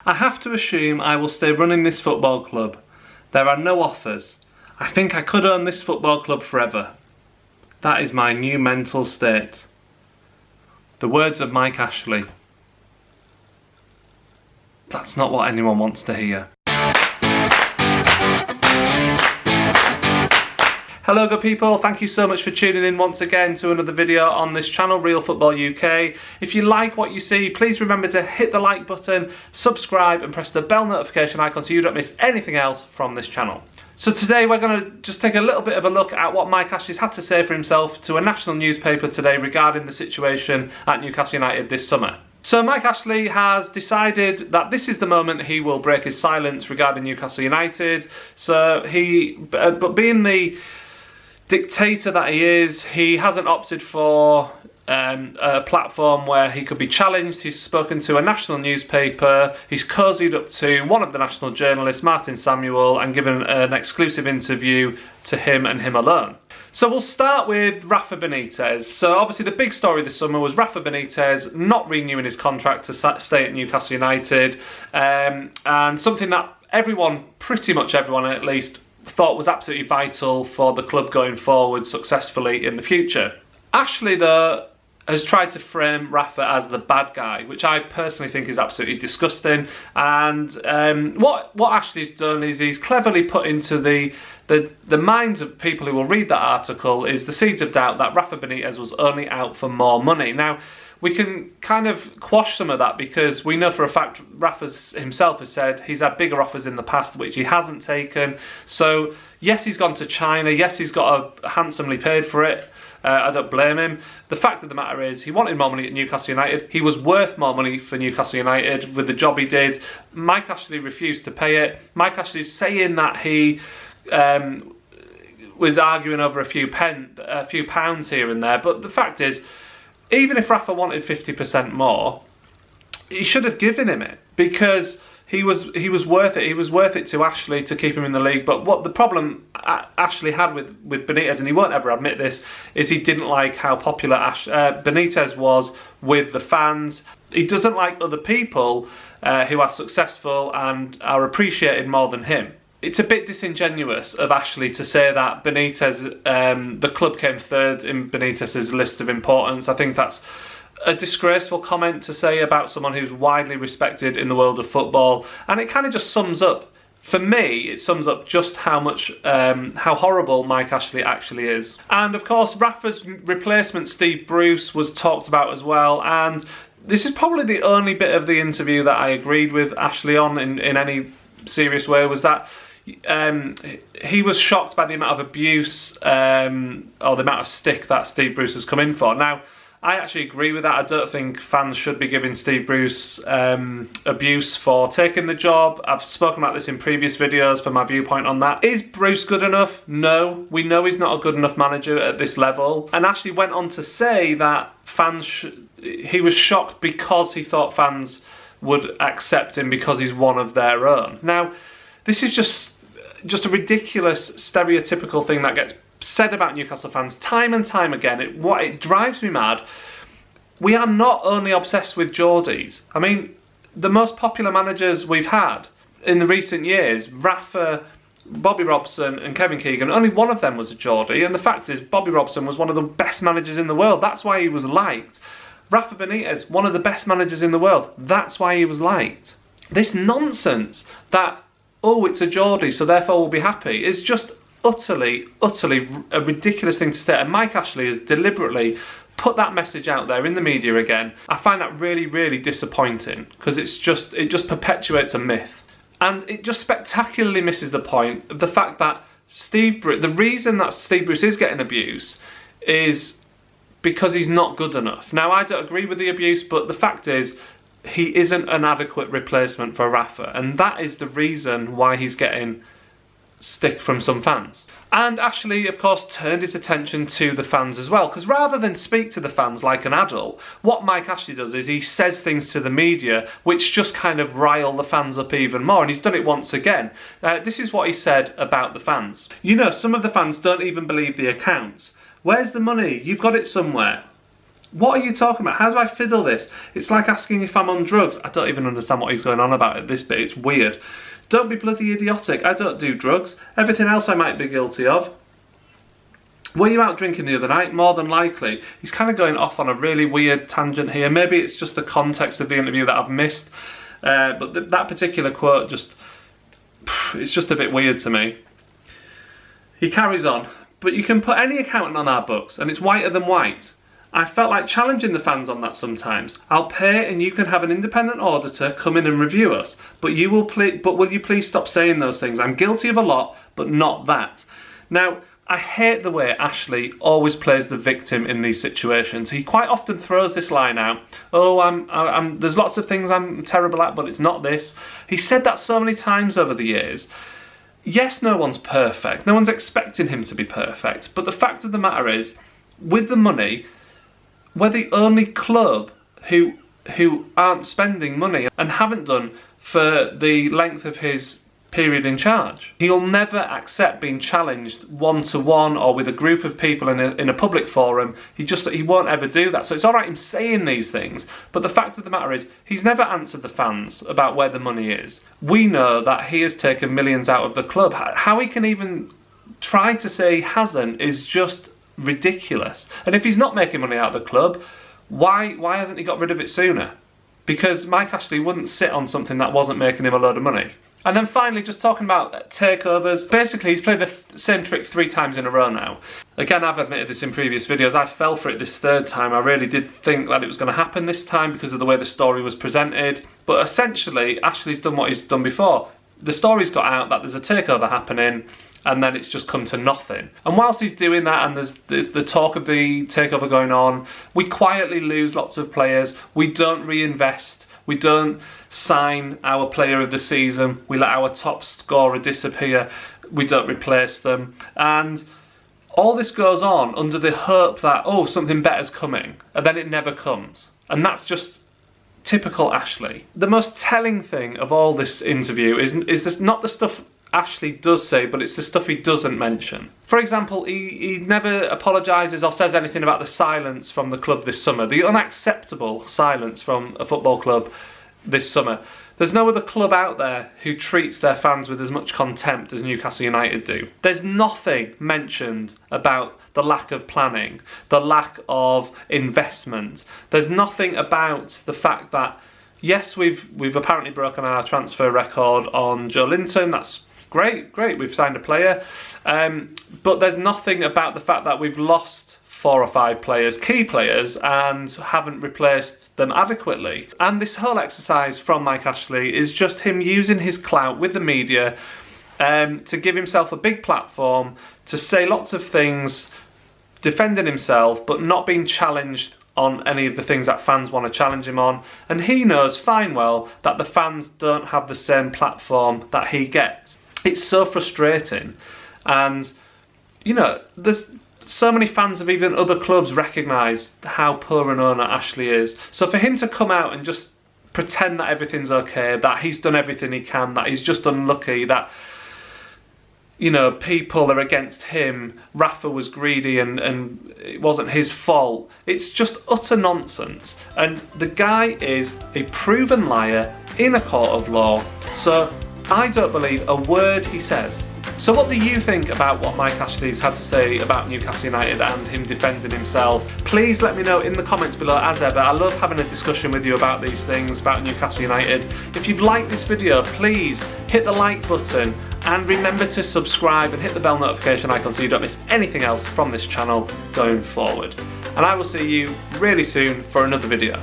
I have to assume I will stay running this football club. There are no offers. I think I could own this football club forever. That is my new mental state. The words of Mike Ashley. That's not what anyone wants to hear. Hello good people, thank you so much for tuning in once again to another video on this channel, Real Football UK. If you like what you see, please remember to hit the like button, subscribe and press the bell notification icon so you don't miss anything else from this channel. So today we're going to just take a little bit of a look at what Mike Ashley's had to say for himself to a national newspaper today regarding the situation at Newcastle United this summer. So Mike Ashley has decided that this is the moment he will break his silence regarding Newcastle United. So but being the dictator that he is, he hasn't opted for a platform where he could be challenged. He's spoken to a national newspaper, he's cozied up to one of the national journalists, Martin Samuel, and given an exclusive interview to him and him alone. So we'll start with Rafa Benitez. So obviously the big story this summer was Rafa Benitez not renewing his contract to stay at Newcastle United, and something that everyone, pretty much everyone at least, thought was absolutely vital for the club going forward successfully in the future. Ashley, though, has tried to frame Rafa as the bad guy, which I personally think is absolutely disgusting. And what Ashley's done is he's cleverly put into the minds of people who will read that article is the seeds of doubt that Rafa Benitez was only out for more money. Now, we can kind of quash some of that because we know for a fact Rafa himself has said he's had bigger offers in the past which he hasn't taken. So yes, he's gone to China, yes, he's got handsomely paid for it. I don't blame him. The fact of the matter is he wanted more money at Newcastle United. He was worth more money for Newcastle United with the job he did. Mike Ashley refused to pay it. Mike Ashley's saying that he was arguing over a few pounds here and there, but the fact is, even if Rafa wanted 50% more, he should have given him it because he was worth it. He was worth it to Ashley to keep him in the league. But what the problem Ashley had with Benitez, and he won't ever admit this, is he didn't like how popular Benitez was with the fans. He doesn't like other people who are successful and are appreciated more than him. It's a bit disingenuous of Ashley to say that Benitez, the club came third in Benitez's list of importance. I think that's a disgraceful comment to say about someone who's widely respected in the world of football, and it kind of just sums up, for me, it sums up just how horrible Mike Ashley actually is. And of course, Rafa's replacement, Steve Bruce, was talked about as well, and this is probably the only bit of the interview that I agreed with Ashley on in any serious way, was that he was shocked by the amount of abuse or the amount of stick that Steve Bruce has come in for. Now, I actually agree with that. I don't think fans should be giving Steve Bruce abuse for taking the job. I've spoken about this in previous videos for my viewpoint on that. Is Bruce good enough? No. We know he's not a good enough manager at this level. And Ashley went on to say that he was shocked because he thought fans would accept him because he's one of their own. Now, this is just a ridiculous, stereotypical thing that gets said about Newcastle fans time and time again. It drives me mad. We are not only obsessed with Geordies. I mean, the most popular managers we've had in the recent years, Rafa, Bobby Robson and Kevin Keegan, only one of them was a Geordie, and the fact is Bobby Robson was one of the best managers in the world. That's why he was liked. Rafa Benitez, one of the best managers in the world. That's why he was liked. This nonsense that, oh, it's a Geordie, so therefore we'll be happy, is just utterly a ridiculous thing to say. And Mike Ashley has deliberately put that message out there in the media again. I find that really disappointing because it just perpetuates a myth. And it just spectacularly misses the point of the fact that the reason that Steve Bruce is getting abuse is because he's not good enough. Now, I don't agree with the abuse, but the fact is, he isn't an adequate replacement for Rafa, and that is the reason why he's getting stick from some fans. And Ashley, of course, turned his attention to the fans as well, because rather than speak to the fans like an adult, what Mike Ashley does is he says things to the media which just kind of rile the fans up even more, and he's done it once again. This is what he said about the fans. You know, some of the fans don't even believe the accounts. Where's the money? You've got it somewhere. What are you talking about? How do I fiddle this? It's like asking if I'm on drugs. I don't even understand what he's going on about at this bit. It's weird. Don't be bloody idiotic. I don't do drugs. Everything else I might be guilty of. Were you out drinking the other night? More than likely. He's kind of going off on a really weird tangent here. Maybe it's just the context of the interview that I've missed. But that particular quote it's just a bit weird to me. He carries on. But you can put any accountant on our books and it's whiter than white. I felt like challenging the fans on that sometimes. I'll pay and you can have an independent auditor come in and review us. But will you please stop saying those things? I'm guilty of a lot, but not that. Now, I hate the way Ashley always plays the victim in these situations. He quite often throws this line out, oh, there's lots of things I'm terrible at, but it's not this. He said that so many times over the years. Yes, no one's perfect. No one's expecting him to be perfect. But the fact of the matter is, with the money, we're the only club who aren't spending money and haven't done for the length of his period in charge. He'll never accept being challenged one-to-one or with a group of people in a public forum. He won't ever do that. So it's all right him saying these things, but the fact of the matter is he's never answered the fans about where the money is. We know that he has taken millions out of the club. How he can even try to say he hasn't is just ridiculous. And if he's not making money out of the club, why hasn't he got rid of it sooner? Because Mike Ashley wouldn't sit on something that wasn't making him a load of money. And then finally, just talking about takeovers. Basically, he's played the same trick 3 times in a row now. Again, I've admitted this in previous videos. I fell for it this 3rd time. I really did think that it was going to happen this time because of the way the story was presented. But essentially, Ashley's done what he's done before. The story's got out that there's a takeover happening, and then it's just come to nothing. And whilst he's doing that and there's the talk of the takeover going on, we quietly lose lots of players. We don't reinvest. We don't sign our player of the season. We let our top scorer disappear. We don't replace them. And all this goes on under the hope that, oh, something better's coming. And then it never comes. And that's just typical Ashley. The most telling thing of all this interview is this, not the stuff Ashley does say, but it's the stuff he doesn't mention. For example, he never apologises or says anything about the silence from the club this summer, the unacceptable silence from a football club this summer. There's no other club out there who treats their fans with as much contempt as Newcastle United do. There's nothing mentioned about the lack of planning, the lack of investment. There's nothing about the fact that, yes, we've apparently broken our transfer record on Joelinton. That's great, we've signed a player. But there's nothing about the fact that we've lost 4 or 5 players, key players, and haven't replaced them adequately. And this whole exercise from Mike Ashley is just him using his clout with the media to give himself a big platform, to say lots of things, defending himself, but not being challenged on any of the things that fans want to challenge him on. And he knows fine well that the fans don't have the same platform that he gets. It's so frustrating. And, you know, there's so many fans of even other clubs recognise how poor an owner Ashley is. So for him to come out and just pretend that everything's okay, that he's done everything he can, that he's just unlucky, that, you know, people are against him, Rafa was greedy and it wasn't his fault. It's just utter nonsense. And the guy is a proven liar in a court of law. So I don't believe a word he says. So what do you think about what Mike Ashley's had to say about Newcastle United and him defending himself? Please let me know in the comments below as ever. I love having a discussion with you about these things, about Newcastle United. If you've liked this video, please hit the like button and remember to subscribe and hit the bell notification icon so you don't miss anything else from this channel going forward. And I will see you really soon for another video.